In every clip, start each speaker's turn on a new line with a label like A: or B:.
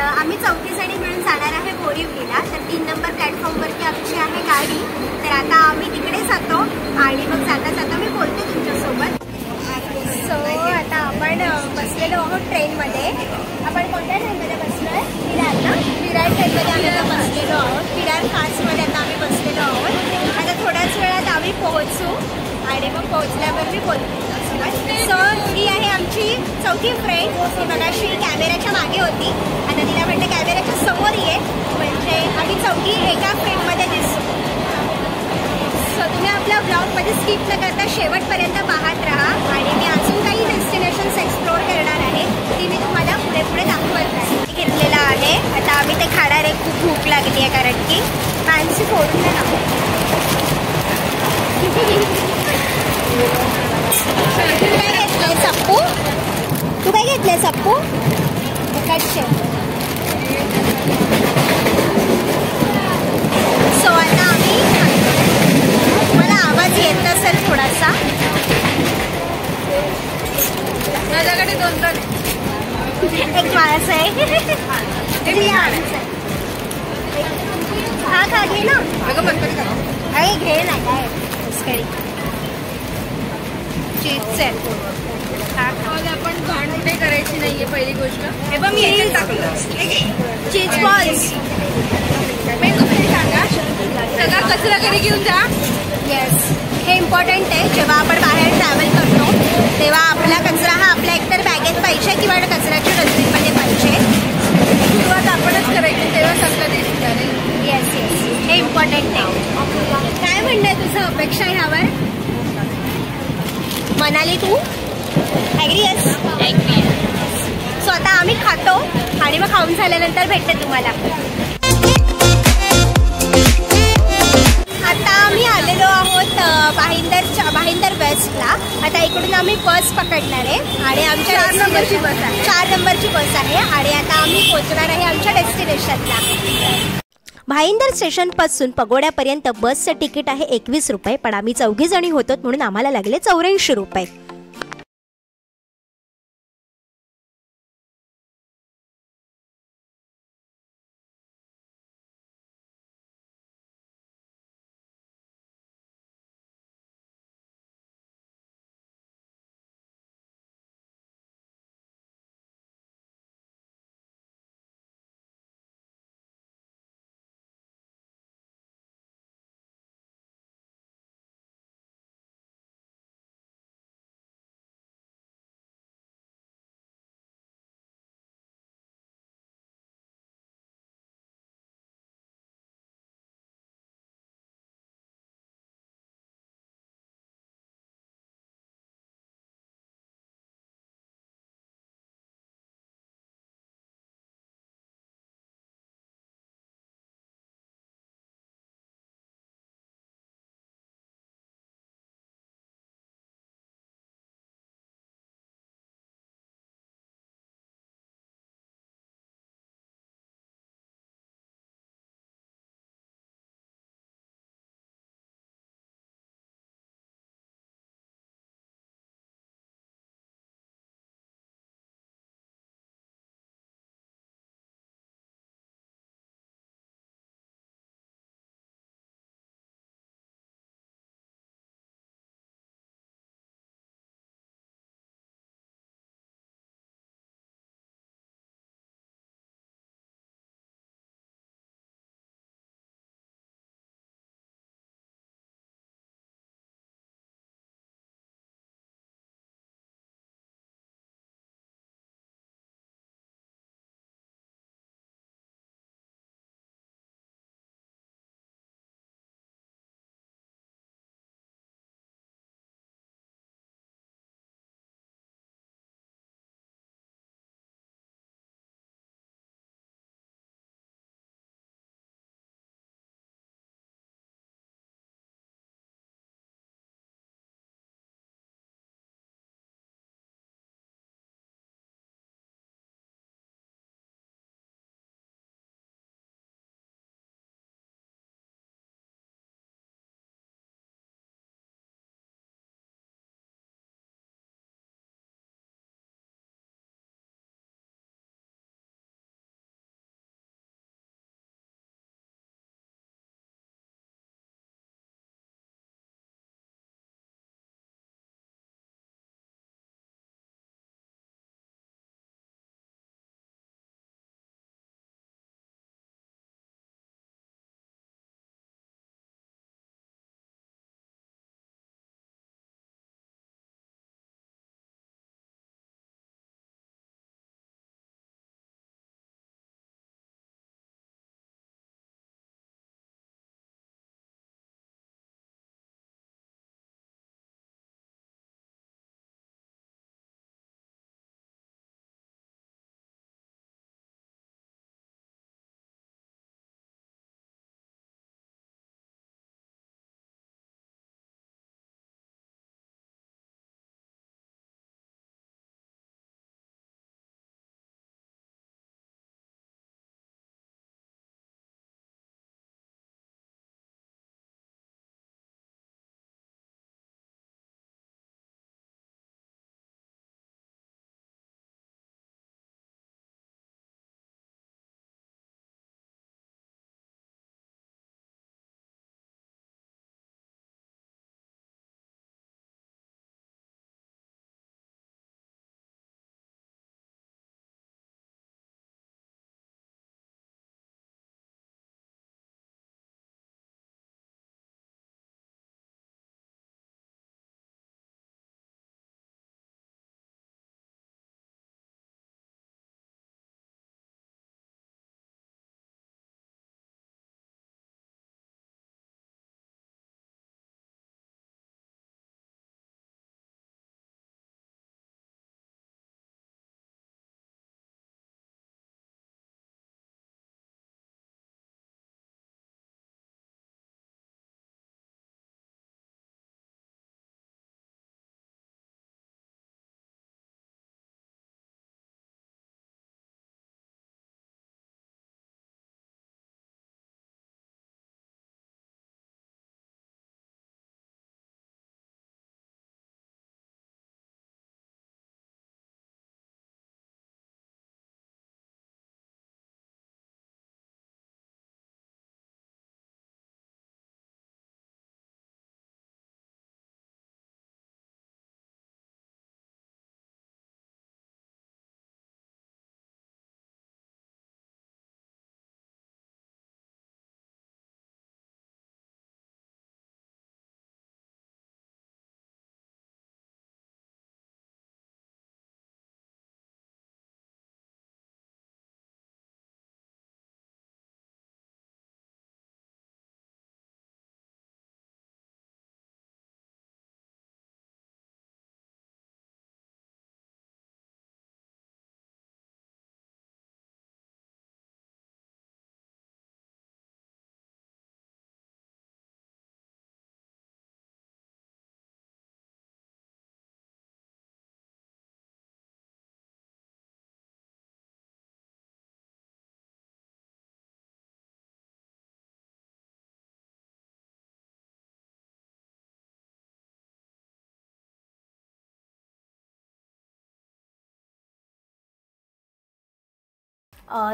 A: आम्ही 4 जणी मिळून जाणार आहे बोरिवलीला. तर 3 नंबर प्लॅटफॉर्मवरती आमची आहे गाडी. तर आता आम्ही तिकडे जातो आणि मग जाता जाता मी बोलते तुमच्यासोबत. सो आता आपण बसलेलो आहोत ट्रेनमध्ये. आपण कोणत्या ट्रेनमध्ये बसलो आहे? विरार ना? विरार ट्रेनमध्ये आम्ही आता बसलेलो आहोत. विरार फास्टमध्ये आता आम्ही बसलेलो आहोत. आता थोड्याच वेळात आम्ही पोहोचू आणि मग पोहोचल्यावर मी बोलते. सो ही आहे आमची चौथी फ्रेंड. ती मगाशी कॅमेऱ्याच्या मागे होती. आता तिला म्हटलं कॅमेऱ्याच्या समोर ये, म्हणजे आम्ही चौथी एका फ्रेममध्ये दिसतो. सो तुम्ही आपल्या ब्लॉगमध्ये स्किप न करता शेवटपर्यंत पाहत राहा आणि मी अजून काही डेस्टिनेशन्स एक्सप्लोर करणार आहे. ती मी तुम्हाला पुढे पुढे दाखवत आहे. घेतलेला आहे. आता आम्ही ते खाणार आहे. खूप भूक लागली आहे कारण की माणशी फोडून नाही ना. तू काय घेतलंय सप्पू? तू काय घेतलंय सप्पू? कटशे. सो आता आम्ही, मला आवाज येत असेल थोडासा.
B: माझ्याकडे 2 जण
A: एक माणूस आहे. हा खा घे ना. अरे घे ना. काय चीज
B: आपण घाणकुटे करायची नाहीये पहिली गोष्ट.
A: हे बघ मी याच्यात टाकलं चीज बॉल्स.
B: मी तुम्ही सांगा सगळा कचरा घरी घेऊन जा.
A: येस, हे इम्पॉर्टंट आहे. जेव्हा आपण बाहेर ट्रॅव्हल करतो तेव्हा आपला कचरा हा आपल्या एकतर बॅगेत पाहिजे किंवा कचऱ्याच्या डस्टबिनमध्ये पाहिजे.
B: सुरुवात आपणच करायची तेव्हा सगळं दिसून चालेल.
A: येस येस, हे इम्पॉर्टंट आहे. काय म्हणणं आहे तुझं अपेक्षा ह्यावर? मनाली तू ॲग्री आहेस? सो आता आम्ही खातो आणि मग खाऊन झाल्यानंतर भेटते तुम्हाला. आता आम्ही आलेलो आहोत भाईंदर वेस्टला. आता इकडून आम्ही बस पकडणार आहे आणि आमच्या
B: 4 नंबरची बस आहे.
A: 4 नंबरची बस आहे आणि आता आम्ही पोहोचणार आहे आमच्या डेस्टिनेशनला. भाईंदर स्टेशनपासून पगोड्यापर्यंत बसचं तिकीट आहे 21 रुपये, पण आम्ही 4 जणी होतो म्हणून आम्हाला लागले 84 रुपये.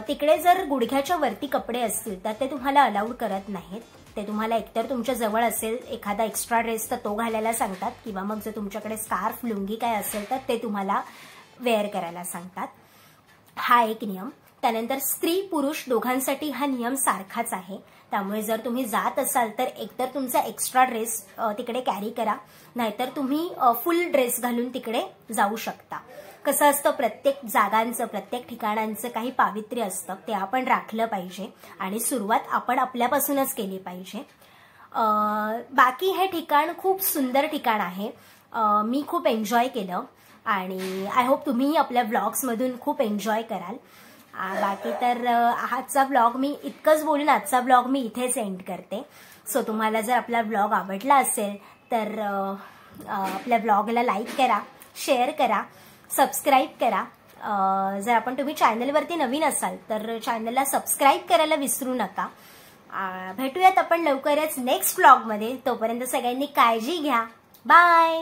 A: तिकडे जर गुडघ्याच्या वरती कपडे असतील तर ते तुम्हाला अलाउड करत नाहीत. ते तुम्हाला एकतर तुमच्या जवळ असेल एखादा एक्स्ट्रा ड्रेस तर तो घालायला सांगतात, किंवा मग जर तुमच्याकडे स्कार्फ लुंगी काय असेल तर ते तुम्हाला वेअर करायला सांगतात. हा एक नियम. त्यानंतर स्त्री पुरुष दोघांसाठी हा नियम सारखाच आहे. त्यामुळे जर तुम्ही जात असाल तर एकतर तुमचा एक्स्ट्रा ड्रेस तिकडे कॅरी करा, नाहीतर तुम्ही फुल ड्रेस घालून तिकडे जाऊ शकता. कसं असतं, प्रत्येक जागांचं प्रत्येक ठिकाणांचं काही पावित्र्य असतं, ते आपण राखलं पाहिजे आणि सुरुवात आपण आपल्यापासूनच केली पाहिजे. बाकी हे ठिकाण खूप सुंदर ठिकाण आहे. मी खूप एन्जॉय केलं आणि आय होप तुम्हीही आपल्या व्लॉग्समधून खूप एन्जॉय कराल. बाकी तर आजचा व्लॉग मी इतकंच बोलून आजचा व्लॉग मी इथेच एंड करते. सो तुम्हाला जर आपला व्लॉग आवडला असेल तर आपल्या व्लॉगला लाईक करा, शेअर करा, सबस्क्राईब करा. जर तुम्ही चॅनलवरती नवीन असाल तर चॅनलला सबस्क्राईब करायला विसरू नका. भेटूयात आपण लवकरच नेक्स्ट व्लॉगमध्ये. तोपर्यंत सगळ्यांनी काळजी घ्या. बाय.